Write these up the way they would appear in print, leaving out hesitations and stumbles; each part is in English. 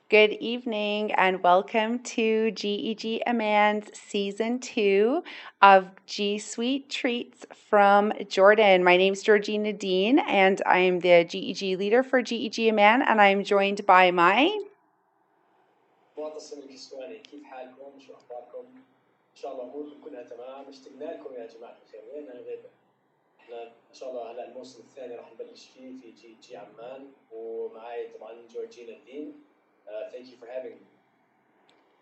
Good evening and welcome to GEG Aman's Season 2 of G Suite Treats from Jordan. My name is Georgina Dean and I'm the GEG leader for GEG Aman, and I'm joined by my معتصم الكسواني. كيف حالكم؟ شو اخباركم؟ ان شاء الله اموركم كلها تمام. اشتقنا لكم يا جماعه الخير، وين الغيبه؟ احنا ان شاء الله هلا الموسم الثاني راح نبلش فيه في جي عمان، ومعي طبعا جورجينا الدين. Thank you for having me.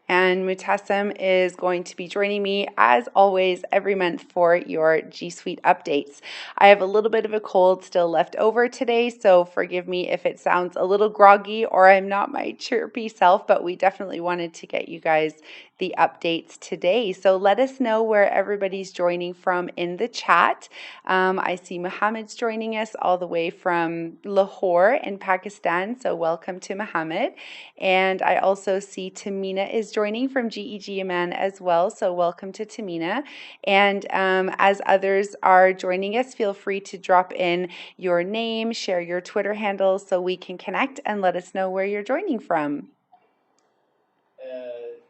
And Mutassim is going to be joining me as always every month for your G Suite updates. I have a little bit of a cold still left over today, so forgive me if it sounds a little groggy or I'm not my chirpy self, but we definitely wanted to get you guys the updates today. So let us know where everybody's joining from in the chat. I see Mohammed's joining us all the way from Lahore in Pakistan, so welcome to Mohammed. And I also see Tamina is joining from GEG Aman as well, so welcome to Tamina. And as others are joining us, feel free to drop in your name, share your Twitter handle so we can connect and let us know where you're joining from.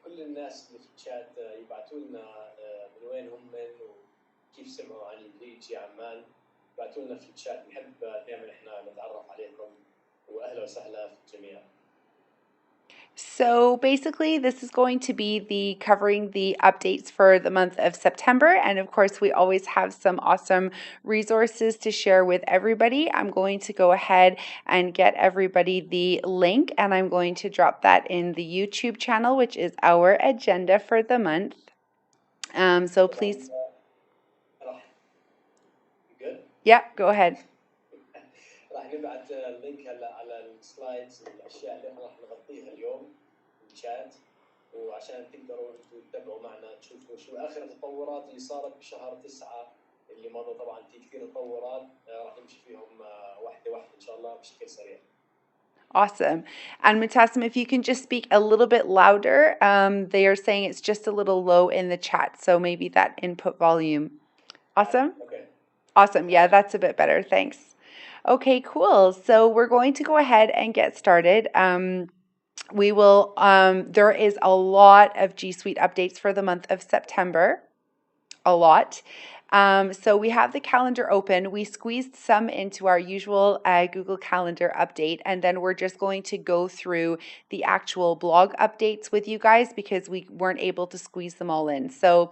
كل الناس اللي في الشات يبعثوا لنا من وين هم وكيف سمعوا عن جي عمان، يبعثوا لنا في الشات. نحب دائما احنا نتعرف عليكم، واهلا وسهلا في الجميع. So basically, this is going to be covering the updates for the month of September. And of course, we always have some awesome resources to share with everybody. I'm going to go ahead and get everybody the link, and I'm going to drop that in the YouTube channel, which is our agenda for the month. So please. Good? Yeah, go ahead. راح نبعث اللينك هلا على السلايدز، الاشياء اللي راح نغطيها اليوم بالشات، وعشان تقدروا انتم تتابعوا معنا تشوفوا شو اخر التطورات اللي صارت بشهر 9 اللي مضى. طبعا في كثير تطورات راح نمشي فيهم واحده واحده ان شاء الله بشكل سريع. Awesome. And Mutassim, if you can just speak a little bit louder, they are saying it's just a little low in the chat, so maybe that input volume. Awesome? Okay. Awesome. Yeah, that's a bit better. Thanks. Okay, cool. So we're going to go ahead and get started. There is a lot of G Suite updates for the month of September. A lot. So we have the calendar open. We squeezed some into our usual Google Calendar update, and then we're just going to go through the actual blog updates with you guys because we weren't able to squeeze them all in. So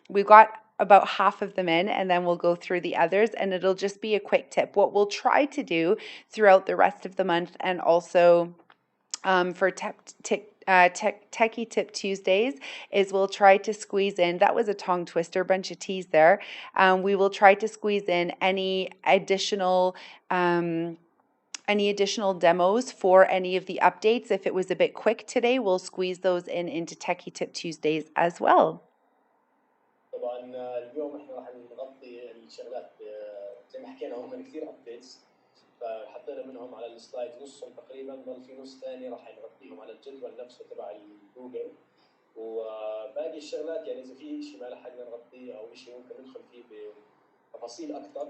we've got about half of them in, and then we'll go through the others, and it'll just be a quick tip. What we'll try to do throughout the rest of the month, and also for Techie Tip Tuesdays, is we'll try to squeeze in, that was a tongue twister, bunch of T's there. We will try to squeeze in any additional demos for any of the updates. If it was a bit quick today, we'll squeeze those in into Techie Tip Tuesdays as well. طبعا اليوم احنا راح نغطي الشغلات زي ما حكينا، هم كثير ابديتس، فحطينا منهم على السلايد نصهم تقريبا، ضل في نص ثاني راح نغطيهم على الجدول نفسه تبع الجوجل، وباقي الشغلات يعني اذا في شيء ما لحقنا نغطيه او شيء ممكن ندخل فيه بتفاصيل اكثر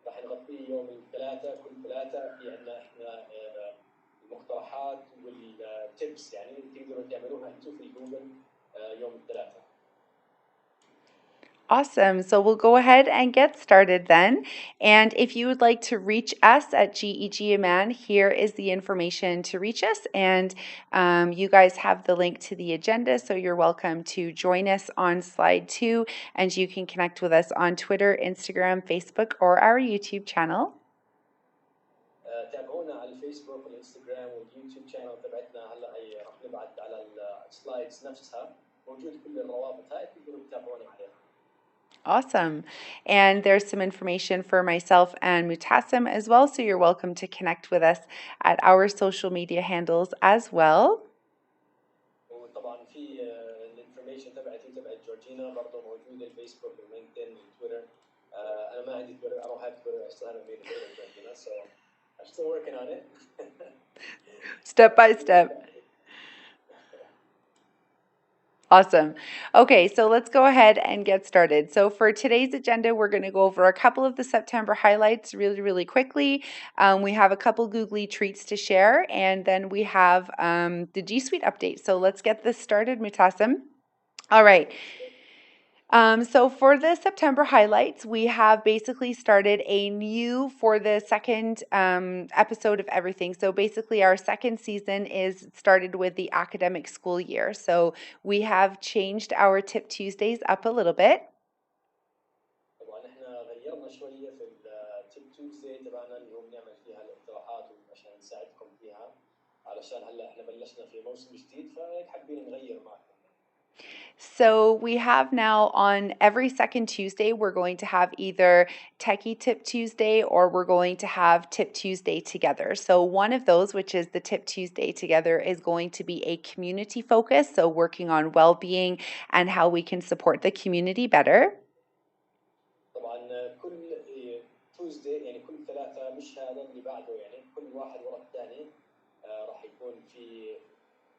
راح نغطيه يوم الثلاثاء. كل ثلاثاء في عندنا احنا المقترحات والتيبس يعني تقدروا تعملوها انتم في جوجل يوم الثلاثاء. Awesome. So we'll go ahead and get started then. And if you would like to reach us at GEG Aman, here is the information to reach us. And you guys have the link to the agenda, so you're welcome to join us on slide 2. And you can connect with us on Twitter, Instagram, Facebook, or our YouTube channel. تابعونا على الفيسبوك والانستغرام واليوتيوب شانل تبعتنا. هلا هي راح نبعث على السلايدز نفسها، موجود كل الروابط هاي تقدروا تتابعونا عليها. Awesome. And there's some information for myself and Mutassim as well, so you're welcome to connect with us at our social media handles as well. وطبعا في الانفورميشن تبعتي تبعت جورجينا برضه موجوده، الفيسبوك واللينكدين والتويتر. انا ما عندي تويتر، I don't have Twitter. I still haven't made a Twitter, Georgina, so I'm still working on it. Step by step. Awesome. Okay, so let's go ahead and get started. So for today's agenda, we're going to go over a couple of the September highlights really, really quickly. We have a couple googly treats to share, and then we have the G Suite update. So let's get this started, Mutassim. All right. So for the September highlights, we have basically started a new for the second episode of everything. So basically, our second season is started with the academic school year. So we have changed our Tip Tuesdays up a little bit. طبعا احنا غيرنا شويه في التيب توزداي تبعنا اللي هو بنعمل فيها الاقتراحات عشان نساعدكم فيها علشان هلا احنا بلشنا في موسم جديد فهيك حابين نغير معكم. So we have now on every second Tuesday, we're going to have either Techie Tip Tuesday or we're going to have Tip Tuesday together. So one of those, which is the Tip Tuesday together, is going to be a community focus. So working on well-being and how we can support the community better. طبعا كل توزداي يعني كل ثلاثة مش هذا اللي بعده يعني كل واحد ورا الثاني راح يكون في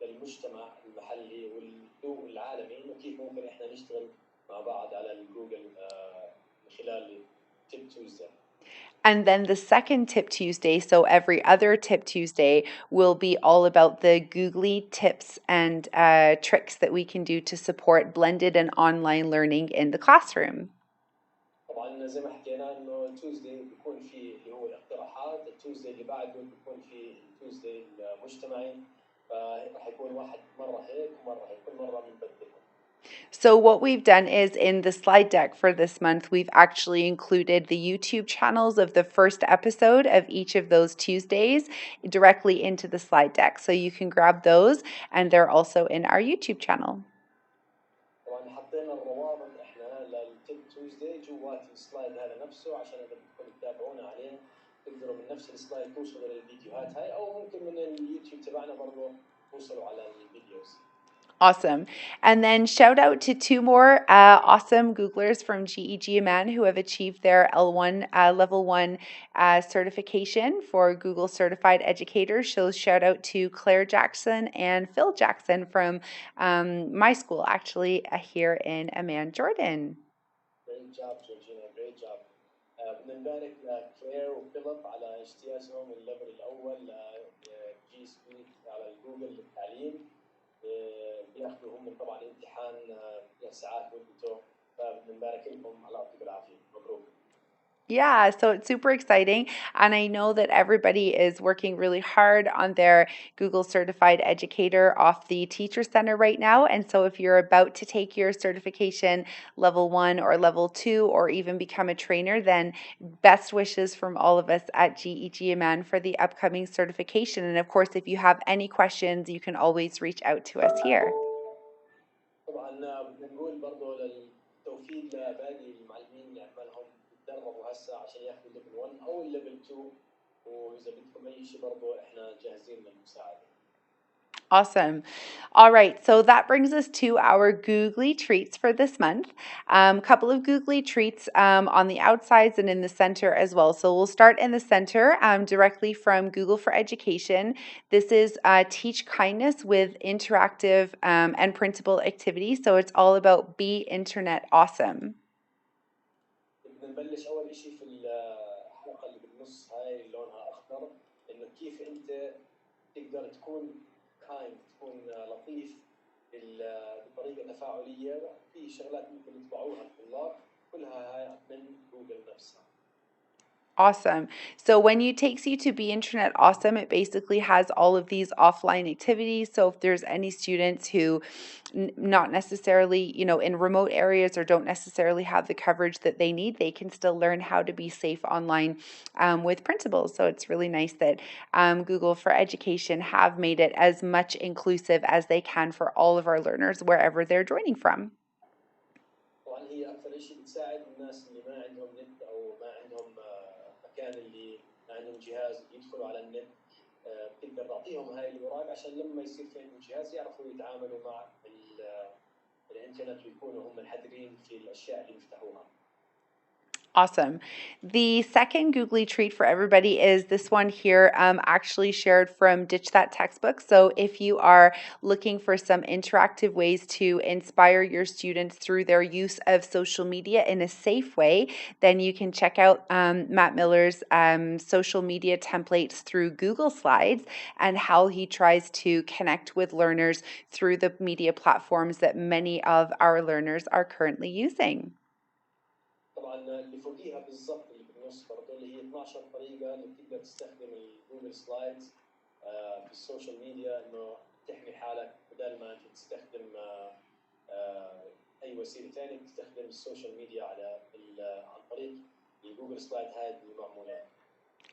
للمجتمع المحلي والذوق العالمي انه كيف ممكن احنا نشتغل مع بعض على الجوجل من خلال تيب توزداي. And then the second Tip Tuesday, so every other Tip Tuesday, will be all about the googly tips and tricks that we can do to support blended and online learning in the classroom. طبعا زي ما حكينا انه توزداي بيكون في اللي هو الاقتراحات، التوزداي اللي بعده بيكون في التوزداي المجتمعي، فراح يكون واحد مره هيك ومره هيك، كل مره بنبدلهم. So what we've done is in the slide deck for this month, we've actually included the YouTube channels of the first episode of each of those Tuesdays directly into the slide deck. So you can grab those and they're also in our YouTube channel. طبعا حطينا الروابط احنا للتيب توزداي جوات السلايد هذا نفسه عشان اذا بدكم تتابعونا عليه تقدروا من نفس السلايد توصلوا للفيديوهات هاي او ممكن من اليوتيوب تبعنا برضه توصلوا على الفيديوز. Awesome. And then shout out to two more awesome Googlers from GEGMN who have achieved their L1 level 1 certification for Google Certified Educators. So shout out to Claire Jackson and Phil Jackson from my school, actually, here in Amman, Jordan. Great job Georgina, great job. بدنا نبارك لكلير وفيليب على اجتيازهم الليفل الاول لجي سويت على الجوجل للتعليم. بياخذوا هم طبعا امتحان ساعات مدته، فبدنا نبارك لهم على يعطيكم العافيه، مبروك. Yeah, so it's super exciting. And I know that everybody is working really hard on their Google Certified Educator off the Teacher Center right now. And so if you're about to take your certification level 1 or level 2 or even become a trainer, then best wishes from all of us at GEGMN for the upcoming certification. And of course, if you have any questions, you can always reach out to us here. طبعا بدنا نقول برضه للتوفيق لباقي المعلمين اللي عمالهم يتدربوا هسه عشان ياخذوا ليفل 1 او الليفل 2، واذا بدكم اي شيء برضه احنا جاهزين للمساعده. Awesome. All right, so that brings us to our googly treats for this month. Couple of googly treats on the outsides and in the center as well. So we'll start in the center directly from Google for Education. This is Teach Kindness with interactive and printable activities. So it's all about Be Internet Awesome. بدنا نبلش اول شيء في الحلقه اللي بالنص هاي اللي لونها اخضر، انه كيف انت تقدر تكون كايند، تكون لطيف بطريقه تفاعليه. في شغلات ممكن يطبعوها الطلاب كلها هاي من جوجل نفسها. Awesome. So when you takes you to Be Internet Awesome, it basically has all of these offline activities. So if there's any students who not necessarily, in remote areas or don't necessarily have the coverage that they need, they can still learn how to be safe online with principals. So it's really nice that Google for Education have made it as much inclusive as they can for all of our learners wherever they're joining from. طبعا هي اكثر شيء بتساعد الناس اللي ما عندهم نت او ما عندهم مكان اللي ما عندهم جهاز يدخلوا على النت، بتقدر تعطيهم هاي الاوراق عشان لما يصير في عندهم جهاز يعرفوا يتعاملوا مع الانترنت ويكونوا هم الحذرين في الاشياء اللي بيفتحوها. Awesome. The second googly treat for everybody is this one here, actually shared from Ditch That Textbook. So if you are looking for some interactive ways to inspire your students through their use of social media in a safe way, then you can check out Matt Miller's social media templates through Google Slides and how he tries to connect with learners through the media platforms that many of our learners are currently using. طبعا اللي فوقيها بالضبط اللي بالنص برضه اللي هي 12 طريقه اللي بتقدر تستخدم الجوجل سلايدز في السوشيال ميديا انه تحمي حالك بدل ما انت تستخدم اي وسيله ثانيه تستخدم السوشيال ميديا عن طريق الجوجل سلايد هاي اللي معموله.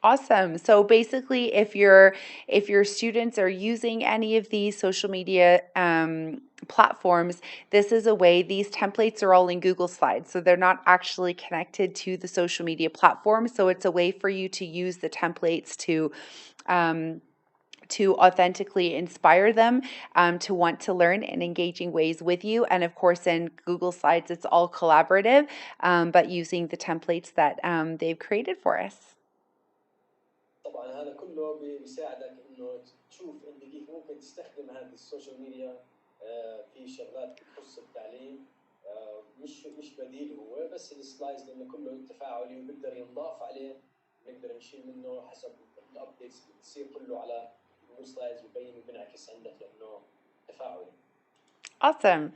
Awesome. So basically, if your students are using any of these social media platforms, this is a way. These templates are all in Google Slides, so they're not actually connected to the social media platform. So it's a way for you to use the templates to authentically inspire them to want to learn in engaging ways with you. And of course, in Google Slides, it's all collaborative, but using the templates that they've created for us. طبعا هذا كله بيساعدك انه تشوف انت كيف ممكن تستخدم هذه السوشيال ميديا في شغلات بتخص التعليم. مش بديل هو بس السلايدز لانه كله تفاعلي وبيقدر ينضاف عليه، بنقدر نشيل منه حسب الابديتس اللي بتصير كله على جوجل سلايدز ببين وبنعكس عندك لانه تفاعلي. Awesome.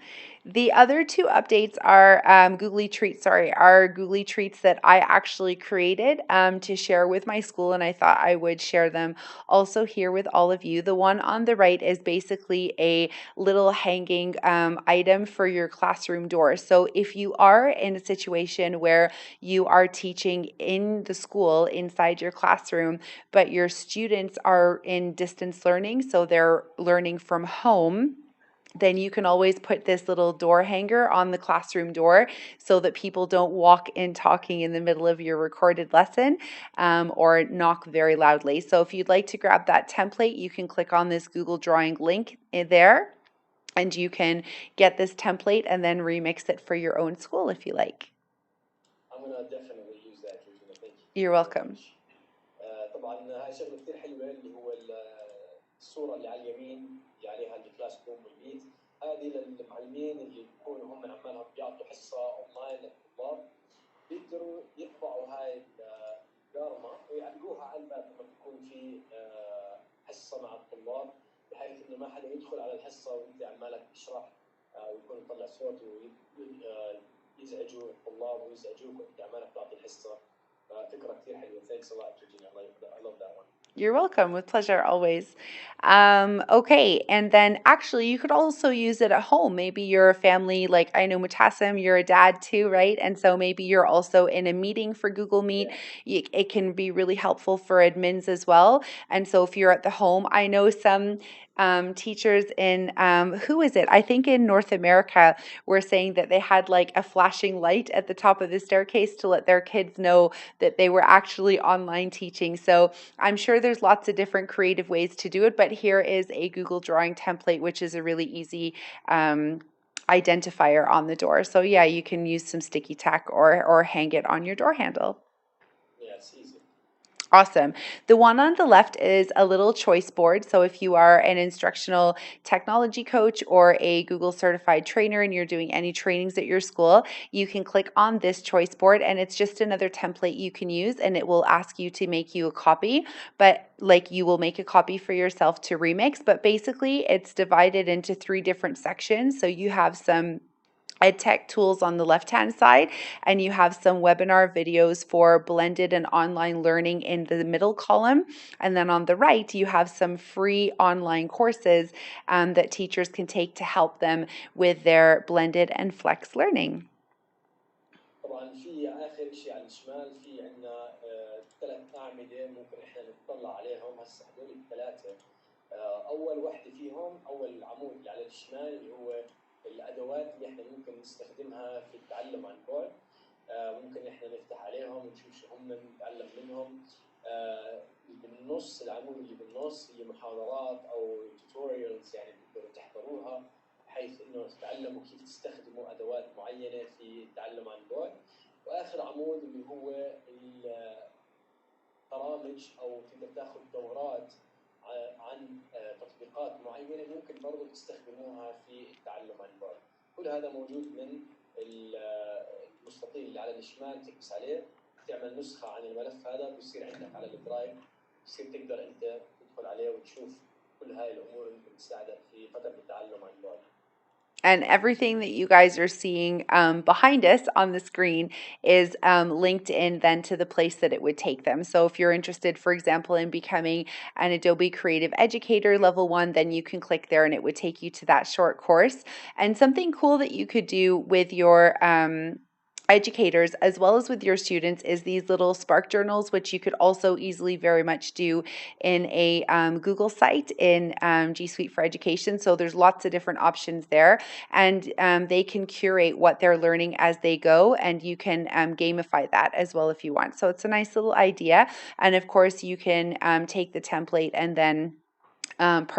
The other two updates are Googly Treats, are Googly Treats that I actually created to share with my school, and I thought I would share them also here with all of you. The one on the right is basically a little hanging item for your classroom door. So if you are in a situation where you are teaching in the school inside your classroom, but your students are in distance learning, so they're learning from home, then you can always put this little door hanger on the classroom door so that people don't walk in talking in the middle of your recorded lesson or knock very loudly. So if you'd like to grab that template, you can click on this Google Drawing link there, and you can get this template and then remix it for your own school if you like. I'm gonna definitely use that, Regina. Thank you. You're welcome. طبعا هاي شغله كثير حلوه اللي هو الصوره اللي على اليمين اللي عليها الكلاس روم والميت، هذه للمعلمين اللي بيكونوا هم عمالهم بيعطوا حصه اونلاين للطلاب، بيقدروا يطبعوا هاي القارمه ويعلقوها على الباب لما بيكون في حصه مع الطلاب، بحيث انه ما حدا يدخل على الحصه وانت عمالك تشرح ويكون يطلع صوت ويزعجوا الطلاب ويزعجوك وانت عمالك تعطي الحصه. فكره كثير حلوه. Thanks a lot, Regina. I love that one. You're welcome. With pleasure, always. Okay, and then actually, you could also use it at home. Maybe you're a family, like I know Mutassim, you're a dad too, right? And so maybe you're also in a meeting for Google Meet. Yeah. It can be really helpful for admins as well. And so if you're at the home, I know some teachers in, who is it? I think in North America were saying that they had like a flashing light at the top of the staircase to let their kids know that they were actually online teaching. So I'm sure there's lots of different creative ways to do it, but here is a Google Drawing template, which is a really easy identifier on the door. So yeah, you can use some sticky tack or hang it on your door handle. Yeah, it's easy. Awesome. The one on the left is a little choice board. So if you are an instructional technology coach or a Google certified trainer and you're doing any trainings at your school, you can click on this choice board and it's just another template you can use, and it will ask you to make you a copy, but like you will make a copy for yourself to remix. But basically it's divided into 3 different sections. So you have some EdTech tools on the left-hand side, and you have some webinar videos for blended and online learning in the middle column. And then on the right, you have some free online courses that teachers can take to help them with their blended and flex learning. طبعا في اخر شيء على الشمال في عندنا 3 اعمده ممكن احنا نطلع عليهم هسه، هذول الثلاثه. اول وحده فيهم اول عمود اللي على الشمال اللي هو الادوات اللي احنا ممكن نستخدمها في التعلم عن بعد. ممكن احنا نفتح عليهم ونشوف شو هم نتعلم منهم. بالنص العمود اللي بالنص هي محاضرات او توتوريالز يعني تقدروا تحضروها بحيث انه تتعلموا كيف تستخدموا ادوات معينه في التعلم عن بعد. واخر عمود اللي هو البرامج، او تقدر تاخذ دورات عن تطبيقات معينه ممكن برضه تستخدموها في التعلم عن بعد. كل هذا موجود من المستطيل اللي على الشمال، تكبس عليه تعمل نسخه عن الملف هذا، بيصير عندك على الدرايف، بصير تقدر انت تدخل عليه وتشوف كل هاي الامور اللي ممكن تساعدك في فتره التعلم عن بعد. And everything that you guys are seeing behind us on the screen is linked in then to the place that it would take them. So if you're interested, for example, in becoming an Adobe Creative Educator Level 1, then you can click there and it would take you to that short course. And something cool that you could do with your educators as well as with your students is these little Spark journals, which you could also easily very much do in a Google site in G Suite for Education. So there's lots of different options there, and they can curate what they're learning as they go, and you can gamify that as well if you want. So it's a nice little idea, and of course you can take the template and then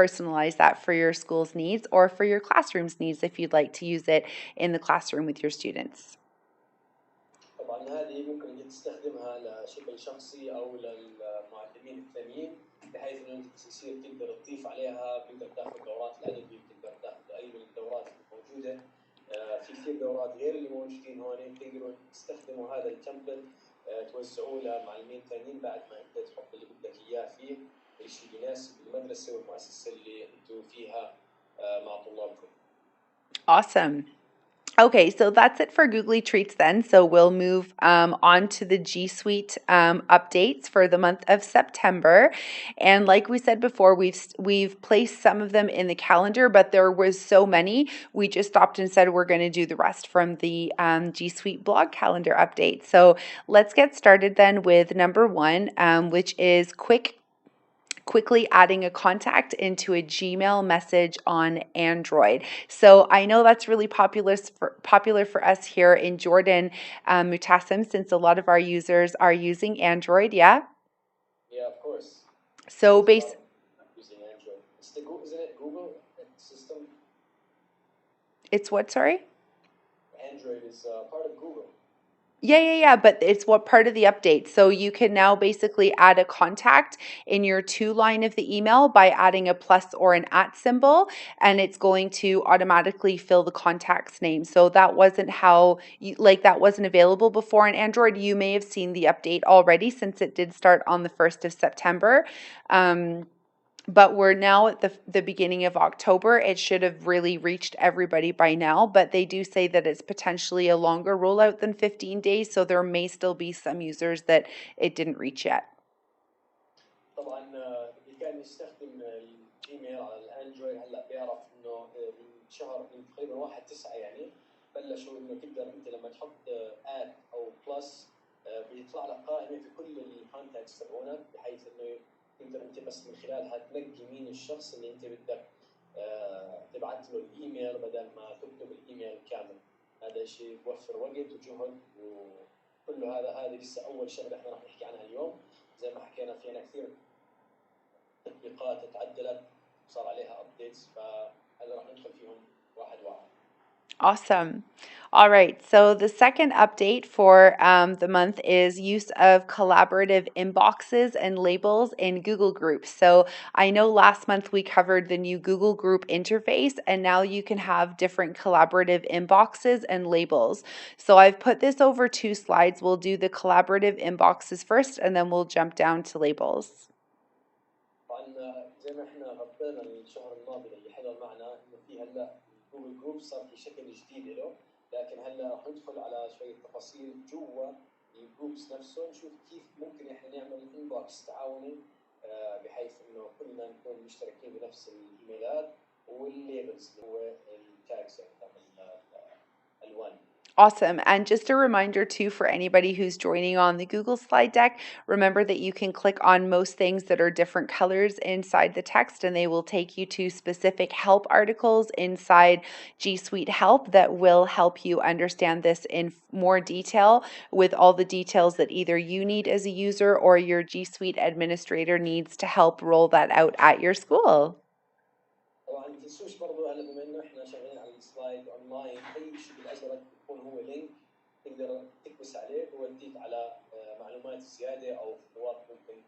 personalize that for your school's needs or for your classroom's needs if you'd like to use it in the classroom with your students. طبعا هذه ممكن تستخدمها لشكل شخصي او للمعلمين الثانيين، بحيث انه انت تصير تقدر تضيف عليها، تقدر تاخذ دورات الادبي، بتقدر تاخذ اي من الدورات الموجوده. في كثير دورات غير اللي موجودين هون، تقدروا تستخدموا هذا التمبلت توزعوه لمعلمين ثانيين بعد ما انت تحط اللي بدك اياه فيه، الشيء يناسب المدرسه والمؤسسه اللي انتم فيها مع طلابكم. Awesome. Okay, so that's it for Googly Treats then. So we'll move on to the G Suite updates for the month of September. And like we said before, we've placed some of them in the calendar, but there was so many, we just stopped and said we're going to do the rest from the G Suite blog calendar update. So let's get started then with number one, which is quickly adding a contact into a Gmail message on Android. So I know that's really popular for us here in Jordan, Mutassim, since a lot of our users are using Android. Yeah. Yeah, of course. So Using Android. Isn't it Google system? It's what? Sorry. Android is part of Google. Yeah, but it's what part of the update. So you can now basically add a contact in your to line of the email by adding a plus or an at symbol, and it's going to automatically fill the contact's name. So that wasn't that wasn't available before on Android. You may have seen the update already since it did start on the 1st of September. But we're now at the beginning of October. It should have really reached everybody by now, but they do say that it's potentially a longer rollout than 15 days, so there may still be some users that it didn't reach yet. طبعا اللي كان يستخدم الجيميل على الاندرويد هلا بيعرف انه من شهر، من تقريبا 1/9 يعني بلشوا انه تقدر انت لما تحط اد او بلس بيطلع لك قائمه في كل الكونتاكتس تبعونك، بحيث انه تقدر انت بس من خلالها تنقي مين الشخص اللي انت بدك تبعت له الايميل بدل ما تكتب الايميل كامل. هذا شيء بوفر وقت وجهد، وكله هذه لسه اول شغله احنا راح نحكي عنها اليوم. زي ما حكينا في عنا كثير تطبيقات اتعدلت وصار عليها ابديتس، فهذا راح ندخل فيهم واحد واحد. Awesome. All right. So the second update for the month is use of collaborative inboxes and labels in Google Groups. So I know last month we covered the new Google Group interface, and now you can have different collaborative inboxes and labels. So I've put this over 2 slides. We'll do the collaborative inboxes first, and then we'll jump down to labels. طبعا زي ما احنا غطينا الشهر الماضي اللي حضر معنا انه في هلا جوجل جروب صار في شكل جديد له، لكن هلا راح ندخل على شويه تفاصيل جوا الجروبس نفسه، نشوف كيف ممكن احنا نعمل انبوكس تعاوني بحيث انه كلنا نكون مشتركين بنفس الايميلات والليبلز اللي هو التاجز يعني الالوان. Awesome. And just a reminder too for anybody who's joining on the Google slide deck, remember that you can click on most things that are different colors inside the text, and they will take you to specific help articles inside G Suite Help that will help you understand this in more detail, with all the details that either you need as a user or your G Suite administrator needs to help roll that out at your school. طبعا ما تنسوش برضه هلا بما انه احنا شغالين على السلايد اونلاين، اي شيء بالازرق بيكون هو لينك تقدر تكبس عليه بوديك على معلومات زياده او خطوات ممكن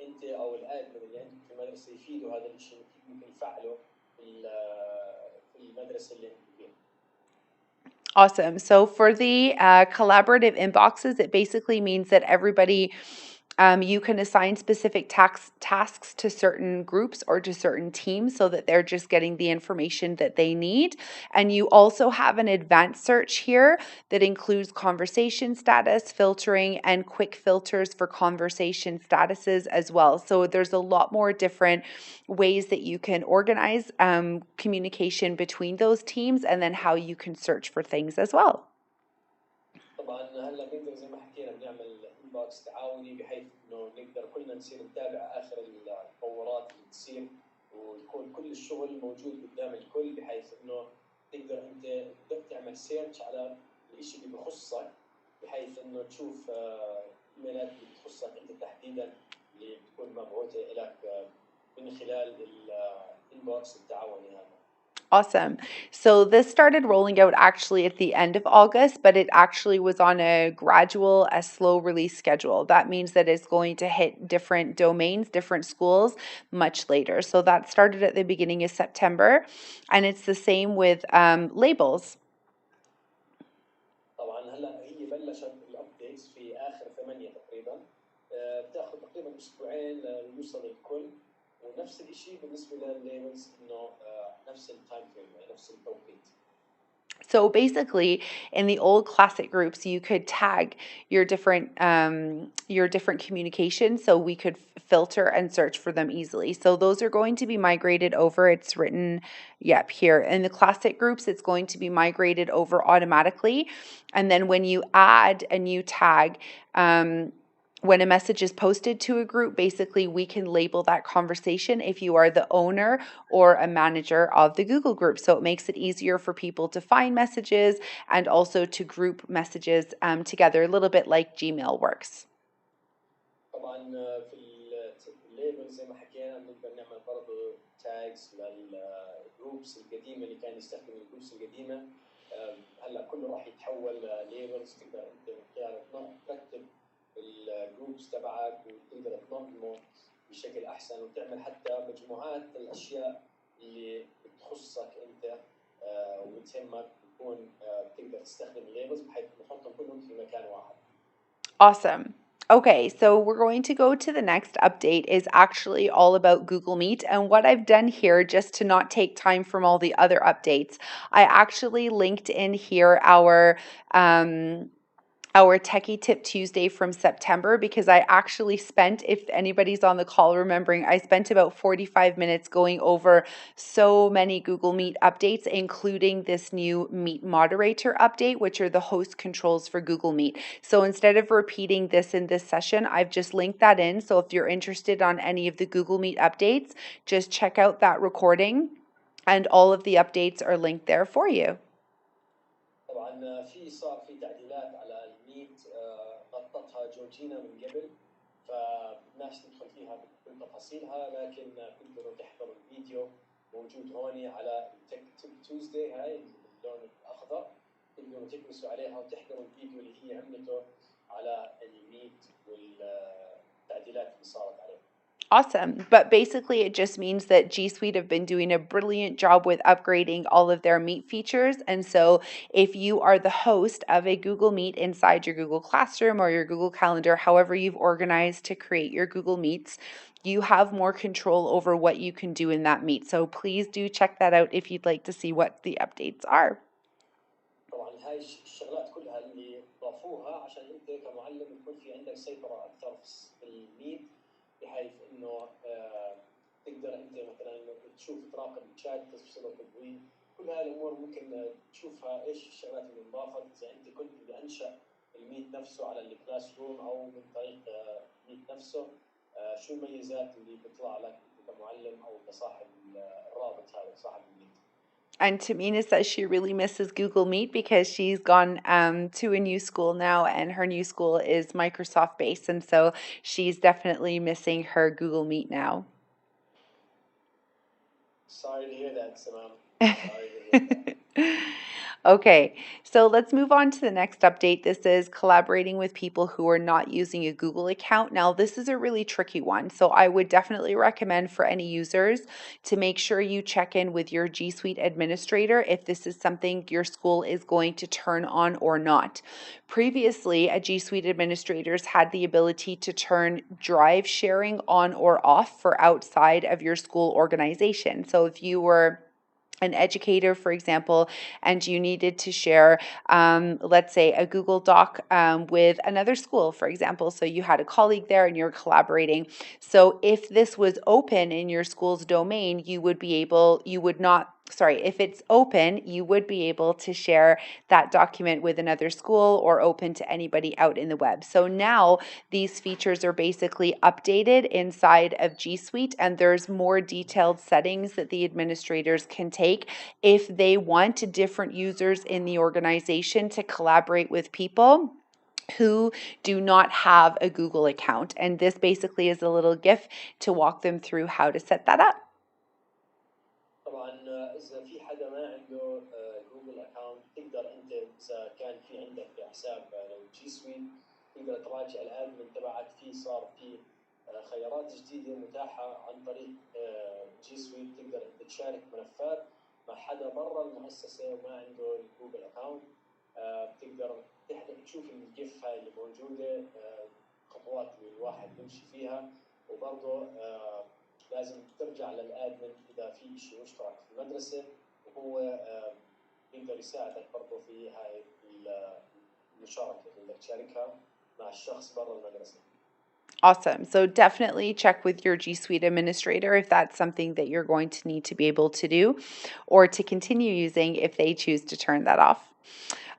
انت او الادمن اللي عندك في المدرسه يفيدوا هذا الشيء، كيف ممكن يفعله في المدرسه اللي انت فيها. Awesome. So for the collaborative inboxes, it basically means that everybody, you can assign specific tasks to certain groups or to certain teams so that they're just getting the information that they need. And you also have an advanced search here that includes conversation status, filtering, and quick filters for conversation statuses as well. So there's a lot more different ways that you can organize communication between those teams and then how you can search for things as well. طبعا هلا بنقدر زي ما حكينا بنعمل انبوكس تعاوني بحيث انه نقدر كلنا نصير نتابع اخر التطورات اللي تصير، ويكون كل الشغل موجود قدام الكل، بحيث انه تقدر انت تعمل سيرش على الشيء اللي بخصك، بحيث انه تشوف ايميلات اللي بتخصك انت تحديدا اللي بتكون مبعوثه لك من خلال الانبوكس التعاوني هذا. Awesome. So this started rolling out actually at the end of August, but it actually was on a gradual, a slow release schedule. That means that it's going to hit different domains, different schools much later. So that started at the beginning of September, and it's the same with labels. طبعا هلا هي بلشت الابديتس في اخر 8 تقريبا، بتاخذ تقريبا اسبوعين ليوصل الكل، ونفس الشيء بالنسبه للليبلز انه نفس التايم فريم، يعني نفس التوقيت. So basically, in the old classic groups, you could tag your different communications, so we could filter and search for them easily. So those are going to be migrated over. It's written, yep, here in the classic groups, it's going to be migrated over automatically. And then when you add a new tag, when a message is posted to a group, basically we can label that conversation if you are the owner or a manager of the Google group. So it makes it easier for people to find messages and also to group messages together, a little bit like Gmail works. طبعا في الليبل زي ما حكينا بنقدر نعمل برضه تاجز للجروبس القديمه اللي كان يستخدم الجروبس القديمه، هلا كله راح يتحول لليبلز، تقدر انت من خلال ترتب الجروبس تبعك وتقدر تنظمه بشكل احسن، وتعمل حتى مجموعات الاشياء اللي بتخصك انت وبتهمك، بتكون بتقدر تستخدم الليبلز بحيث نحطهم كلهم في مكان واحد. Awesome. Okay, so we're going to go to the next update is actually all about Google Meet. And what I've done here, just to not take time from all the other updates, I actually linked in here our Techie Tip Tuesday from September, because I actually spent, if anybody's on the call remembering, I spent about 45 minutes going over so many Google Meet updates, including this new Meet Moderator update, which are the host controls for Google Meet. So instead of repeating this in this session, I've just linked that in. So if you're interested on any of the Google Meet updates, just check out that recording, and all of the updates are linked there for you. طبعا صار في تعديلات على الميت غطتها جورجينا من قبل، فبدناش ندخل فيها بكل تفاصيلها، لكن تقدروا تحضروا الفيديو موجود هون على تك تيب توزداي، هاي اللون الاخضر، تقدروا تكبسوا عليها وتحضروا الفيديو اللي هي عملته على الميت والتعديلات اللي صارت عليه. Awesome. But basically, it just means that G Suite have been doing a brilliant job with upgrading all of their Meet features. And so, if you are the host of a Google Meet inside your Google Classroom or your Google Calendar, however you've organized to create your Google Meets, you have more control over what you can do in that Meet. So, please do check that out if you'd like to see what the updates are. طبعا هاي الشغلات كلها اللي ضافوها عشان انت كمعلم يكون في عندك سيطره اكثر في الميت، بحيث انه تقدر انت مثلا تشوف تراقب الشات، تفصله تدوين، كل هاي الامور ممكن تشوفها ايش الشغلات اللي انضافت اذا انت كنت اللي انشا الميت نفسه على الكلاس روم او من طريق الميت نفسه، شو الميزات اللي بتطلع لك انت كمعلم او كصاحب الرابط هذا صاحب الميت. And Tamina says she really misses Google Meet because she's gone to a new school now, and her new school is Microsoft based. And so she's definitely missing her Google Meet now. Sorry to hear that, Samam. Sorry to hear that. Okay, so let's move on to the next update. This is collaborating with people who are not using a Google account. Now, this is a really tricky one. So I would definitely recommend for any users to make sure you check in with your G Suite administrator if this is something your school is going to turn on or not. Previously, a G Suite administrators had the ability to turn drive sharing on or off for outside of your school organization. So if you were an educator, for example, and you needed to share, let's say, a Google Doc with another school, for example. So you had a colleague there and you're collaborating. So if this was open in your school's domain, you would not, sorry, if it's open, you would be able to share that document with another school or open to anybody out in the web. So now these features are basically updated inside of G Suite, and there's more detailed settings that the administrators can take if they want different users in the organization to collaborate with people who do not have a Google account. And this basically is a little GIF to walk them through how to set that up. طبعا اذا في حدا ما عنده جوجل اكاونت تقدر انت اذا كان في عندك حساب جي سويت تقدر تراجع الادمن تبعك في صار في خيارات جديده متاحه عن طريق جي سويت تقدر انت تشارك ملفات مع حدا برا المؤسسه وما عنده الجوجل اكاونت بتقدر تشوف الجيف هاي اللي موجوده خطوات اللي الواحد بيمشي فيها وبرضه لازم ترجع للادمن اذا في شيء مشترك في المدرسه وهو يقدر يساعدك برضه في هاي المشاركه اللي بدك تشاركها مع الشخص برا المدرسه. Awesome. So definitely check with your G Suite administrator if that's something that you're going to need to be able to do or to continue using if they choose to turn that off.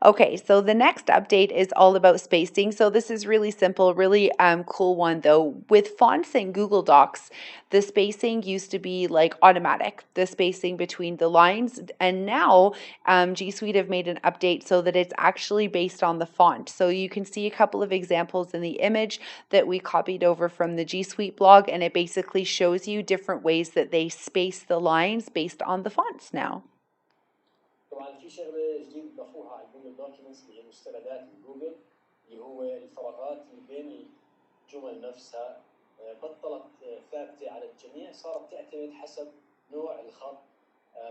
Okay, so the next update is all about spacing. So this is really simple, really cool one though. With fonts in Google Docs, the spacing used to be like automatic, the spacing between the lines. And now G Suite have made an update so that it's actually based on the font. So you can see a couple of examples in the image that we copied over from the G Suite blog, and it basically shows you different ways that they space the lines based on the fonts now. طبعا في شغله جديد ضافوها على جوجل دوكيومنتس اللي هي مستندات جوجل اللي هو الفراغات اللي بين الجمل نفسها بطلت ثابته على الجميع صارت تعتمد حسب نوع الخط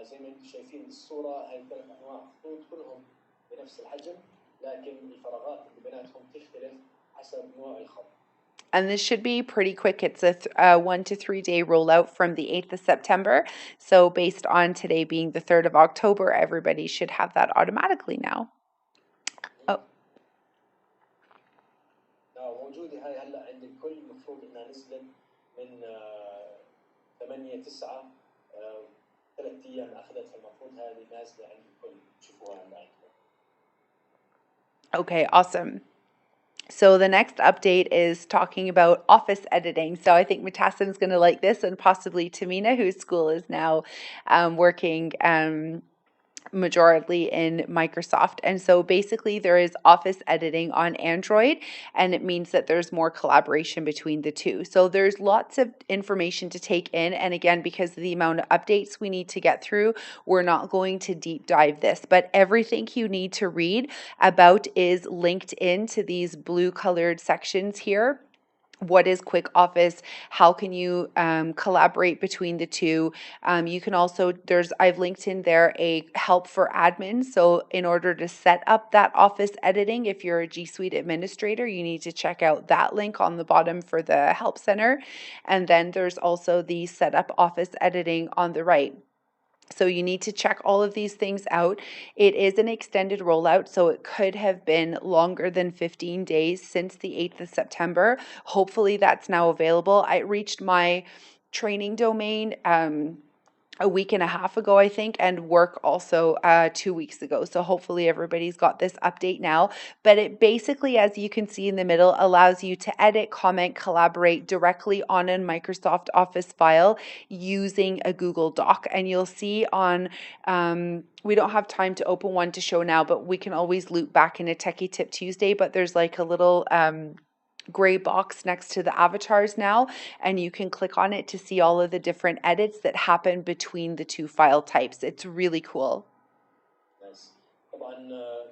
زي ما انتم شايفين بالصوره هاي ثلاث انواع خطوط كلهم بنفس الحجم لكن الفراغات اللي بيناتهم تختلف حسب نوع الخط. And this should be pretty quick. It's a 1 to 3 day rollout from the 8th of September. So based on today being the 3rd of October, everybody should have that automatically now. Oh. موجودة هاي هلا عند الكل المفروض انها نزلت من 8 9 3 ايام اخذتها المفروض هذه نازلة عند الكل تشوفوها هلا عندكم. Okay, awesome. So the next update is talking about office editing. So I think Matassim's going to like this, and possibly Tamina, whose school is now working majorly in Microsoft. And so basically there is office editing on Android, and it means that there's more collaboration between the two. So there's lots of information to take in. And again, because of the amount of updates we need to get through, we're not going to deep dive this, but everything you need to read about is linked into these blue colored sections here. What is Quick Office? How can you collaborate between the two? You can also, I've linked in there a help for admins. So in order to set up that office editing, if you're a G Suite administrator, you need to check out that link on the bottom for the help center. And then there's also the setup office editing on the right. So you need to check all of these things out. It is an extended rollout, so it could have been longer than 15 days since the 8th of September. Hopefully that's now available. I reached my training domain a week and a half ago, I think, and work also 2 weeks ago. So hopefully everybody's got this update now. But it basically, as you can see in the middle, allows you to edit, comment, collaborate directly on a Microsoft Office file using a Google Doc. And you'll see on, we don't have time to open one to show now, but we can always loop back in a Techie Tip Tuesday. But there's like a little gray box next to the avatars now, and you can click on it to see all of the different edits that happen between the two file types. It's really cool. Nice. طبعا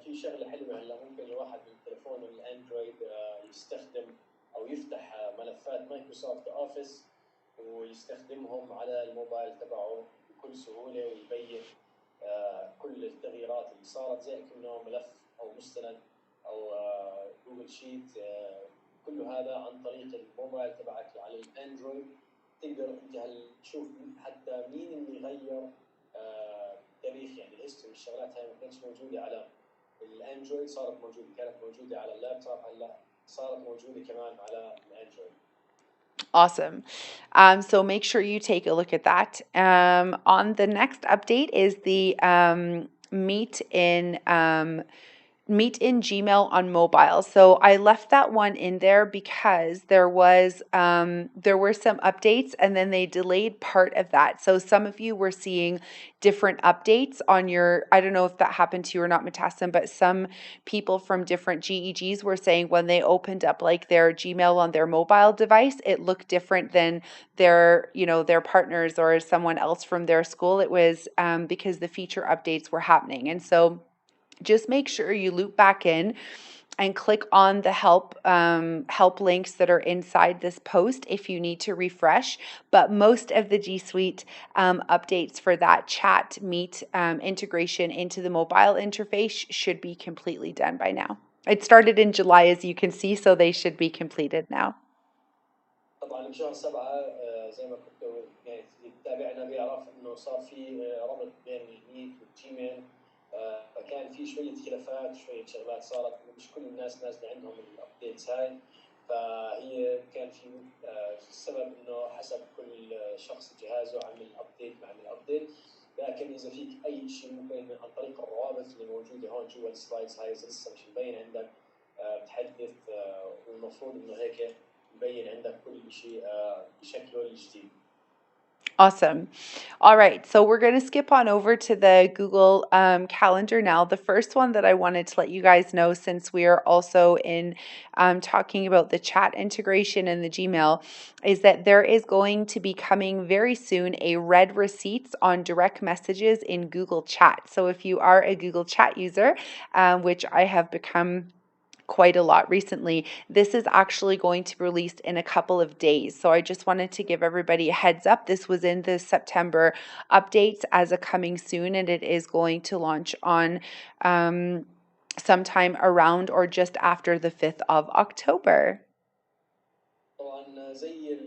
في شغله حلوه هلا ممكن الواحد من تليفونه الاندرويد يستخدم او يفتح ملفات مايكروسوفت اوفيس ويستخدمهم على الموبايل تبعه بكل سهوله، ويبين كل التغييرات اللي صارت زي كأنه ملف او مستند او جوجل شيت. كل هذا عن طريق الموبايل تبعك على الاندرويد. تقدر انت هل تشوف حتى مين اللي غير تاريخ، يعني الهيستوري، الشغلات هاي ما كانتش موجوده على الاندرويد، صارت موجوده، كانت موجوده على اللابتوب، هلا صارت موجوده كمان على الاندرويد. Awesome. So make sure you take a look at that. On the next update is the Meet in Gmail on mobile. So I left that one in there because there were some updates and then they delayed part of that. So some of you were seeing different updates on your, I don't know if that happened to you or not, Matassim, but some people from different GEGs were saying when they opened up like their Gmail on their mobile device, it looked different than their partners or someone else from their school. It was because the feature updates were happening. And so just make sure you loop back in and click on the help links that are inside this post if you need to refresh. But most of the G Suite updates for that chat meet integration into the mobile interface should be completely done by now. It started in July, as you can see, so they should be completed now. طبعا بشهر 7 زي ما كنت يعني تتابعنا بيعرف انه صار في ربط بين الميت والجيميل. فكان في شويه خلافات، شويه شغلات صارت، مش كل الناس نازله عندهم الابديتس هاي. فهي كان في السبب انه حسب كل شخص جهازه عمل ابديت ما عمل ابديت. لكن اذا فيك اي شيء ممكن عن طريق الروابط اللي موجوده هون جوا السلايدز هاي، لسه مش مبين عندك، بتحدث والمفروض انه هيك يبين عندك كل شيء بشكله الجديد. Awesome. All right, so we're going to skip on over to the Google Calendar now. The first one that I wanted to let you guys know, since we are also in talking about the chat integration in the Gmail, is that there is going to be coming very soon a read receipts on direct messages in Google Chat. So if you are a Google Chat user, which I have become quite a lot recently, this is actually going to be released in a couple of days. So I just wanted to give everybody a heads up. This was in the September updates as a coming soon, and it is going to launch on sometime around or just after the 5th of October. طبعا زي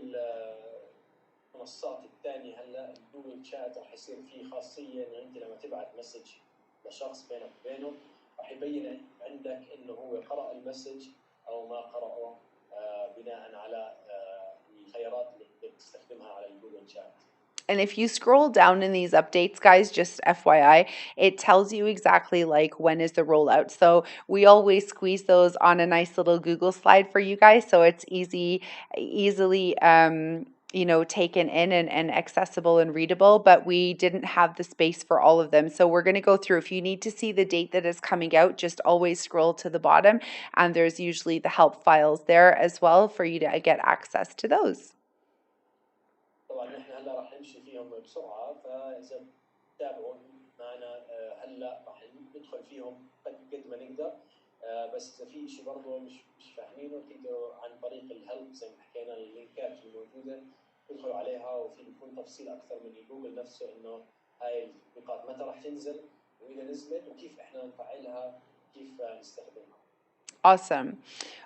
المنصات الثانيه هلا جوجل شات راح يصير فيه خاصيه انه انت لما تبعت مسج لشخص بينك وبينه راح يبين عندك انه هو قرأ المسج او ما قرأه بناء على الخيارات اللي بتستخدمها على الجوجل شات. And if you scroll down in these updates, guys, just FYI, it tells you exactly like when is the rollout. So we always squeeze those on a nice little Google slide for you guys, so it's easily taken in and accessible and readable, but we didn't have the space for all of them. So we're going to go through. If you need to see the date that is coming out, just always scroll to the bottom, and there's usually the help files there as well for you to get access to those. طبعا نحن هلا راح نمشي فيهم بسرعه، فاذا تتابعوا معنا هلا راح ندخل فيهم قد ما نقدر. بس اذا في شيء برضه مش فاهمينه تقدروا عن طريق الهيلب زي ما حكينا، اللينكات الموجوده تدخلوا عليها، وفي بيكون تفصيل اكثر من جوجل نفسه انه هاي التطبيقات متى راح تنزل واذا نزلت وكيف احنا نفعلها، كيف نستخدمها. Awesome.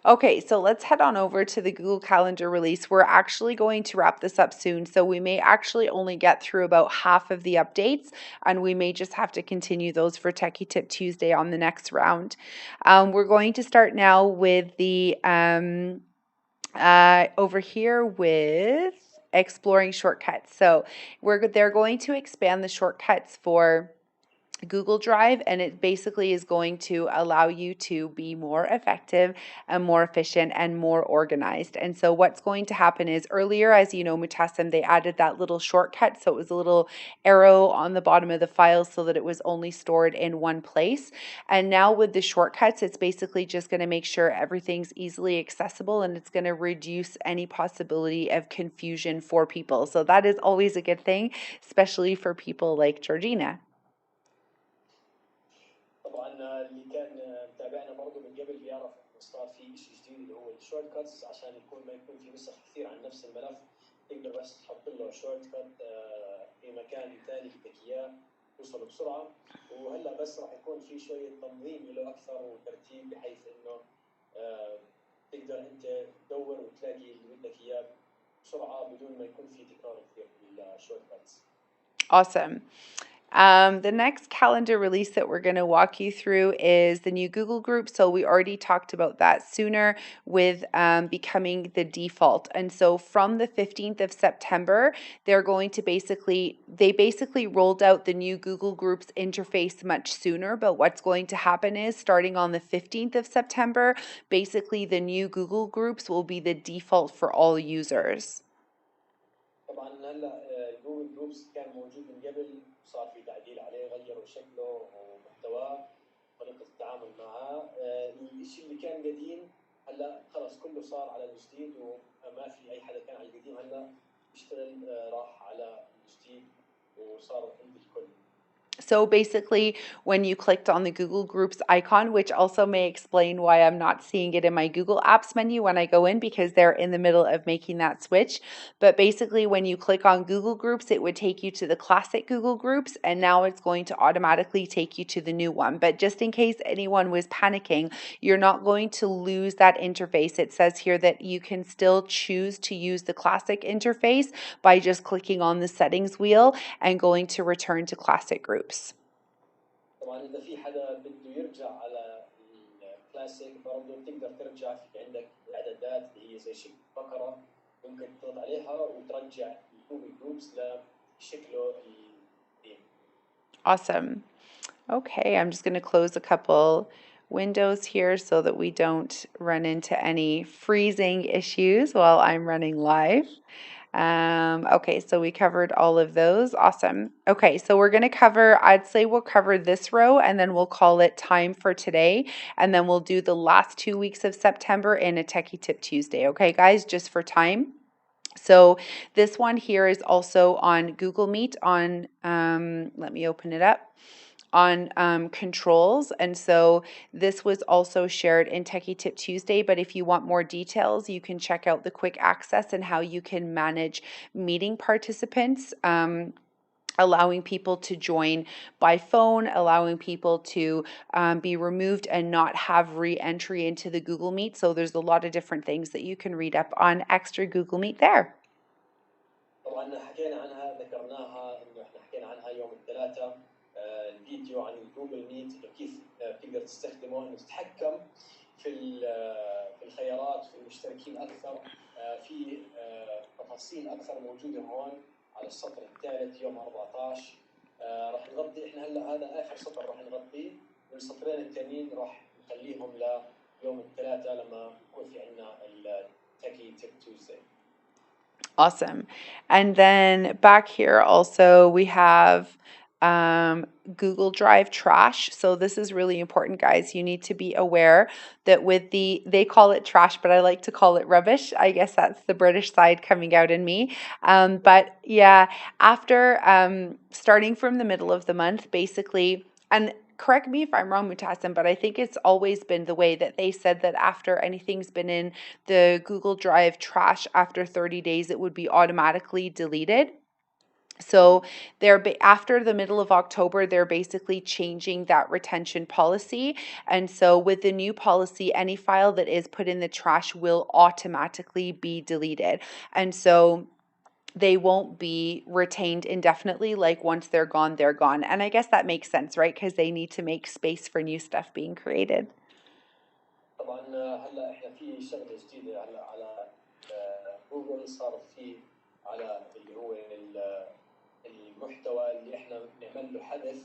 Okay, so let's head on over to the Google Calendar release. We're actually going to wrap this up soon, so we may actually only get through about half of the updates, and we may just have to continue those for Techie Tip Tuesday on the next round. We're going to start now with the over here with exploring shortcuts. So they're going to expand the shortcuts for Google Drive, and it basically is going to allow you to be more effective and more efficient and more organized. And so what's going to happen is earlier, as you know, Mutassim, they added that little shortcut. So it was a little arrow on the bottom of the file so that it was only stored in one place. And now with the shortcuts, it's basically just going to make sure everything's easily accessible, and it's going to reduce any possibility of confusion for people. So that is always a good thing, especially for people like Georgina. طبعا صار في شيء جديد اللي هو الشورت كاتس، عشان ما يكون في نسخ كثير عن نفس الملف، تقدر بس تحط له شورت كات في مكان ثاني بدك اياه توصل بسرعه. وهلا بس راح يكون في شويه تنظيم له اكثر وترتيب، بحيث انه تقدر انت تدور وتلاقي اللي بدك اياه بسرعه بدون ما يكون في تكرار كثير بالشورت كاتس. Awesome. The next calendar release that we're going to walk you through is the new Google group. So we already talked about that sooner with becoming the default. And so from the 15th of September, they basically rolled out the new Google Groups interface much sooner. But what's going to happen is starting on the 15th of September, basically the new Google Groups will be the default for all users. طبعا هلا جوجل جروبس كان موجود من قبل، صار في تعديل عليه، غيروا شكله ومحتواه، طريقه التعامل معه. الشيء اللي كان قديم هلا خلص كله صار على الجديد، وما في اي حدا كان على القديم هلا بيشتغل راح على الجديد وصار عند الكل. So basically, when you clicked on the Google Groups icon, which also may explain why I'm not seeing it in my Google Apps menu when I go in, because they're in the middle of making that switch. But basically, when you click on Google Groups, it would take you to the classic Google Groups, and now it's going to automatically take you to the new one. But just in case anyone was panicking, you're not going to lose that interface. It says here that you can still choose to use the classic interface by just clicking on the settings wheel and going to return to classic groups. طبعا اذا في حدا بده يرجع على الكلاسيك برضه بتقدر ترجع، في عندك اعدادات اللي هي زي شكل بقره، ممكن تضغط عليها وترجع جوجل جروبس لشكله القديم. Awesome. Okay, I'm just going to close a couple windows here so that we don't run into any freezing issues while I'm running live. Okay, so we covered all of those. Awesome. Okay, so we're going to cover, I'd say we'll cover this row and then we'll call it time for today. And then we'll do the last 2 weeks of September in a Techie Tip Tuesday. Okay, guys, just for time. So this one here is also on Google Meet on, let me open it up, on controls. And so this was also shared in Techie Tip Tuesday, but if you want more details, you can check out the quick access and how you can manage meeting participants. Allowing people to join by phone, allowing people to be removed and not have re-entry into the Google Meet. So there's a lot of different things that you can read up on extra Google Meet there. طبعا حكينا عنها، ذكرناها انه احنا حكينا عنها يوم الثلاثاء، الفيديو عن الجوجل ميت، انه كيف بتقدر تستخدمه، انه تتحكم في الخيارات، في المشتركين اكثر، في تفاصيل اكثر موجوده هون على السطر الثالث يوم 14. راح نغطي احنا هلا هذا اخر سطر راح نغطيه، والسطرين الثانيين راح نخليهم ليوم الثلاثاء لما يكون في عندنا التكي تيب توزداي. Awesome. And then back here also we have Google Drive trash. So this is really important, guys. You need to be aware that with they call it trash, but I like to call it rubbish. I guess that's the British side coming out in me. But yeah, after starting from the middle of the month, basically, and correct me if I'm wrong, Mutasim, but I think it's always been the way that they said that after anything's been in the Google Drive trash after 30 days, it would be automatically deleted. So after the middle of October, they're basically changing that retention policy. And so with the new policy, any file that is put in the trash will automatically be deleted. And so they won't be retained indefinitely. Like once they're gone, they're gone. And I guess that makes sense, right? Because they need to make space for new stuff being created. طبعا هلا احنا في شغله جديده هلا على جوجل، صار في على اللي هو المحتوى اللي احنا بنعمل له حذف.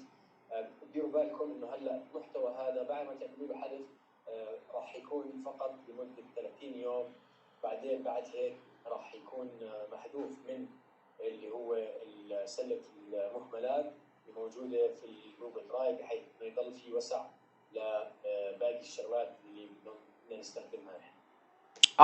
ديروا بالكم انه هلا المحتوى هذا بعد ما تعملوا له حذف راح يكون فقط لمده 30 يوم، بعدين بعد هيك راح يكون محذوف من اللي هو سله المهملات الموجوده في جوجل درايف، بحيث انه يضل في وسع لباقي الشغلات اللي بدنا نستخدمها.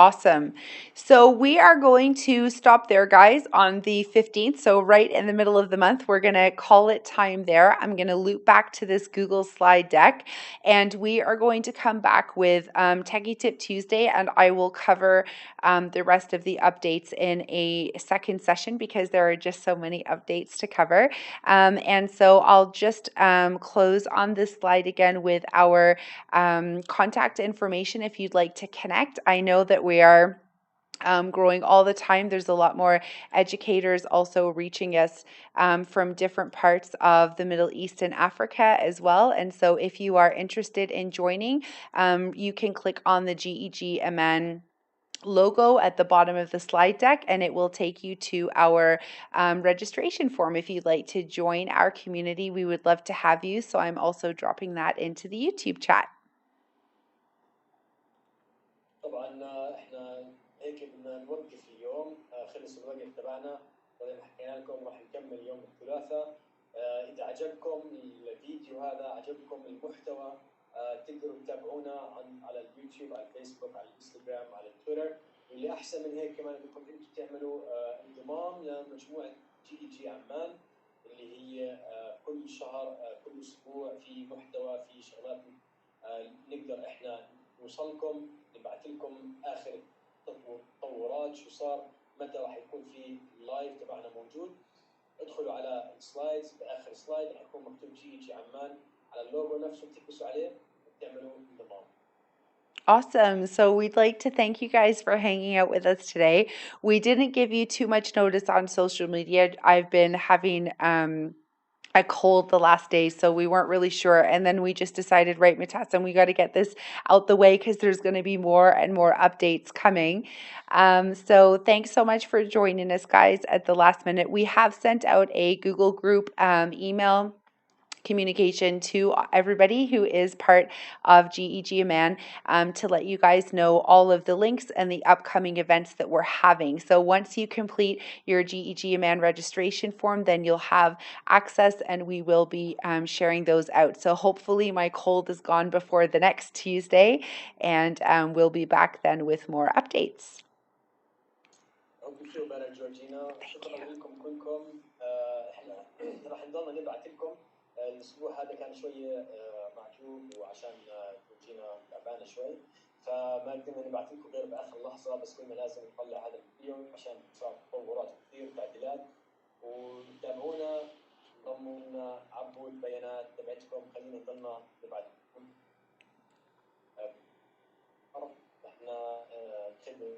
Awesome. So we are going to stop there, guys, on the 15th. So right in the middle of the month, we're going to call it time there. I'm going to loop back to this Google slide deck, and we are going to come back with Techie Tip Tuesday, and I will cover the rest of the updates in a second session because there are just so many updates to cover. And so I'll just close on this slide again with our contact information if you'd like to connect. I know that we are growing all the time. There's a lot more educators also reaching us from different parts of the Middle East and Africa as well. And so if you are interested in joining, you can click on the GEG Amman logo at the bottom of the slide deck, and it will take you to our registration form. If you'd like to join our community, we would love to have you. So I'm also dropping that into the YouTube chat. طبعا احنا هيك بدنا نوقف اليوم، خلص الوقت تبعنا. زي ما حكينا لكم راح نكمل يوم الثلاثاء. اذا عجبكم الفيديو هذا، عجبكم المحتوى، تقدروا تتابعونا على اليوتيوب، على الفيسبوك، على الانستغرام، على التويتر. واللي احسن من هيك كمان انكم انتم تعملوا انضمام لمجموعه جي عمان، اللي هي كل شهر كل اسبوع في محتوى، في شغلات نقدر احنا نوصلكم، نبعث لكم اخر تطورات، شو صار، متى راح يكون في اللايف تبعنا موجود. ادخلوا على السلايدز، باخر سلايد راح يكون مكتوب جي عمان على اللوجو نفسه، بتكبسوا عليه وبتعملوا انضمام. Awesome. So we'd like to thank you guys for hanging out with us today. We didn't give you too much notice on social media. I've been having a cold the last day, so we weren't really sure. And then we just decided, right, Matasam, we got to get this out the way because there's going to be more and more updates coming. So thanks so much for joining us, guys, at the last minute. We have sent out a Google group email communication to everybody who is part of GEG Amman to let you guys know all of the links and the upcoming events that we're having. So once you complete your GEG Amman registration form, then you'll have access and we will be sharing those out. So hopefully my cold is gone before the next Tuesday, and we'll be back then with more updates. hope you feel better, Georgina. شكرا لكم كلكم. احنا راح نضلنا نبعث لكم. الاسبوع هذا كان شويه معجوب، وعشان جورجينا تعبانه شوي، فما قدرنا نبعث لكم غير باخر لحظه، بس قلنا لازم نطلع هذا الفيديو عشان صار تطورات كثير وتعديلات. وتابعونا، انضموا لنا، عبوا البيانات تبعتكم، خلينا نضلنا نبعث لكم. احنا خدمه.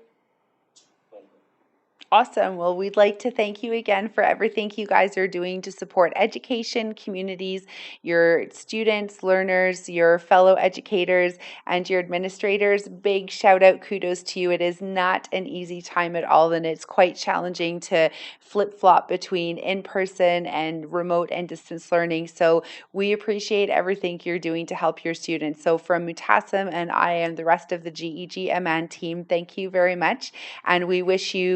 Awesome. Well, we'd like to thank you again for everything you guys are doing to support education, communities, your students, learners, your fellow educators, and your administrators. Big shout out, kudos to you. It is not an easy time at all, and it's quite challenging to flip flop between in person and remote and distance learning. So we appreciate everything you're doing to help your students. So from Mutassim and I and the rest of the GEG Amman team, thank you very much. And we wish you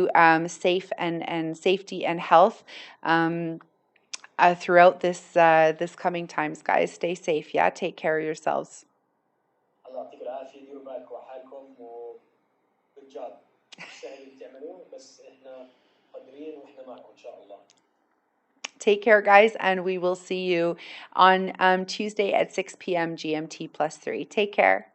safe and safety and health throughout this coming times, guys. Stay safe. Yeah, take care of yourselves. الله يعطيكم العافيه، ديروا بالكم على حالكم، وجود جاب سهل اللي تعملوه، بس احنا قادرين واحنا معكم ان شاء الله. Take care, guys, and we will see you on Tuesday at 6 p.m. GMT +3. Take care.